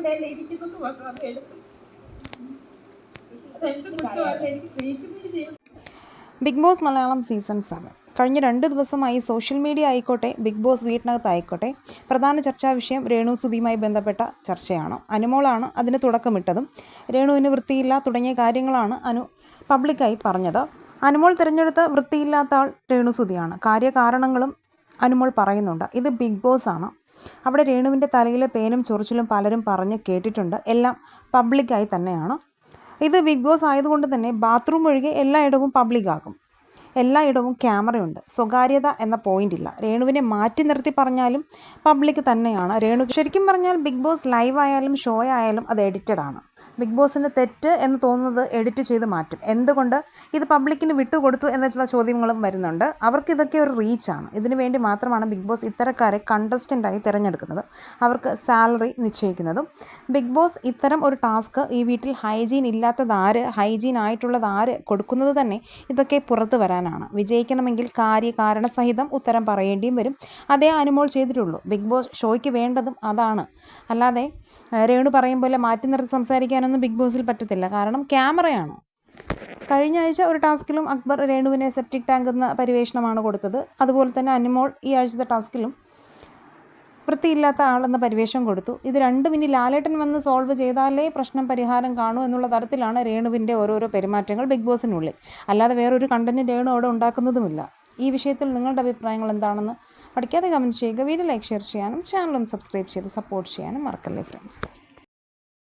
ഇവിടെയല്ലേ ഇരിക്കുന്നത് മാത്രം അത് എടുത്തു. അതെന്റെ കുറ്റമല്ല, എനിക്ക് ട്രീറ്റ്മെന്റ് ചെയ്യും. ബിഗ് ബോസ് മലയാളം സീസൺ 7 കഴിഞ്ഞ 2 ദിവസമായി സോഷ്യൽ മീഡിയ ആയിക്കോട്ടെ ബിഗ് ബോസ് വീട്ടിനകത്തായിക്കോട്ടെ പ്രധാന ചർച്ചാ വിഷയം രേണു സുധിയുമായി ബന്ധപ്പെട്ട ചർച്ചയാണ്. അനുമോളാണ് അതിന് തുടക്കമിട്ടതും. രേണുവിന് വൃത്തിയില്ല തുടങ്ങിയ കാര്യങ്ങളാണ് പബ്ലിക്കായി പറഞ്ഞത്. അനുമോൾ തിരഞ്ഞെടുത്ത വൃത്തിയില്ലാത്ത ആൾ രേണു സുധിയാണ്. കാര്യകാരണങ്ങളും അനുമോൾ പറയുന്നുണ്ട്. ഇത് ബിഗ് ബോസ് ആണ്. അവിടെ രേണുവിൻ്റെ തലയിലെ പേനും ചൊറിച്ചിലും പലരും പറഞ്ഞ് കേട്ടിട്ടുണ്ട്. എല്ലാം പബ്ലിക്കായി തന്നെയാണ്. ഇത് ബിഗ് ബോസ് ആയതുകൊണ്ട് തന്നെ ബാത്റൂം ഒഴികെ എല്ലായിടവും പബ്ലിക്കാകും. എല്ലായിടവും ക്യാമറയുണ്ട്. സ്വകാര്യത എന്ന പോയിൻ്റ് ഇല്ല. രേണുവിനെ മാറ്റി നിർത്തി പറഞ്ഞാലും പബ്ലിക് തന്നെയാണ്. ശരിക്കും പറഞ്ഞാൽ ബിഗ് ബോസ് ലൈവ് ആയാലും ഷോ ആയാലും അത് എഡിറ്റഡ് ആണ്. ബിഗ് ബോസിന് തെറ്റ് എന്ന് തോന്നുന്നത് എഡിറ്റ് ചെയ്ത് മാറ്റും. എന്തുകൊണ്ട് ഇത് പബ്ലിക്കിന് വിട്ടുകൊടുത്തു എന്നുള്ള ചോദ്യങ്ങളും വരുന്നുണ്ട്. അവർക്ക് ഇതൊക്കെ ഒരു റീച്ചാണ്. ഇതിനു വേണ്ടി മാത്രമാണ് ബിഗ് ബോസ് ഇത്തരക്കാരെ കണ്ടസ്റ്റൻ്റായി തിരഞ്ഞെടുക്കുന്നത്, അവർക്ക് സാലറി നിശ്ചയിക്കുന്നതും. ബിഗ് ബോസ് ഇത്തരം ഒരു ടാസ്ക് ഈ വീട്ടിൽ ഹൈജീൻ ഇല്ലാത്തതാര്, ഹൈജീൻ ആയിട്ടുള്ളതാര് കൊടുക്കുന്നത് തന്നെ ഇതൊക്കെ പുറത്തു വരാനാണ്. വിജയിക്കണമെങ്കിൽ കാരണസഹിതം ഉത്തരം പറയേണ്ടിയും വരും. അതേ അനുമോൾ ചെയ്തിട്ടുള്ളൂ. ബിഗ് ബോസ് ഷോയ്ക്ക് വേണ്ടതും അതാണ്. അല്ലാതെ രേണു പറയും പോലെ മാറ്റി നിർത്തി സംസാരിക്കാനൊന്നും ബിഗ് ബോസിൽ പറ്റത്തില്ല. കാരണം ക്യാമറയാണ്. കഴിഞ്ഞ ആഴ്ച ഒരു ടാസ്കിലും അക്ബർ രേണുവിനെ സെപ്റ്റിക് ടാങ്ക് എന്ന പരിവേഷണമാണ് കൊടുത്തത്. അതുപോലെ തന്നെ അനുമോൾ ഈ ആഴ്ചത്തെ ടാസ്കിലും വൃത്തിയില്ലാത്ത ആളെന്ന പരിവേഷം കൊടുത്തു. ഇത് രണ്ടും ഇനി ലാലേട്ടൻ വന്ന് സോൾവ് ചെയ്താലേ പ്രശ്നം പരിഹാരം കാണൂ എന്നുള്ള തരത്തിലാണ് രേണുവിൻ്റെ ഓരോരോ പെരുമാറ്റങ്ങൾ ബിഗ് ബോസിനുള്ളിൽ. അല്ലാതെ വേറൊരു കണ്ടന്റ് രേണു അവിടെ ഉണ്ടാക്കുന്നതുമില്ല. ഈ വിഷയത്തിൽ നിങ്ങളുടെ അഭിപ്രായങ്ങൾ എന്താണെന്ന് പഠിക്കാതെ കമൻറ്റ് ചെയ്യുക. വീഡിയോ ലൈക്ക് ഷെയർ ചെയ്യാനും ചാനൽ ഒന്ന് സബ്സ്ക്രൈബ് ചെയ്ത് സപ്പോർട്ട് ചെയ്യാനും മറക്കല്ലേ ഫ്രണ്ട്സ്.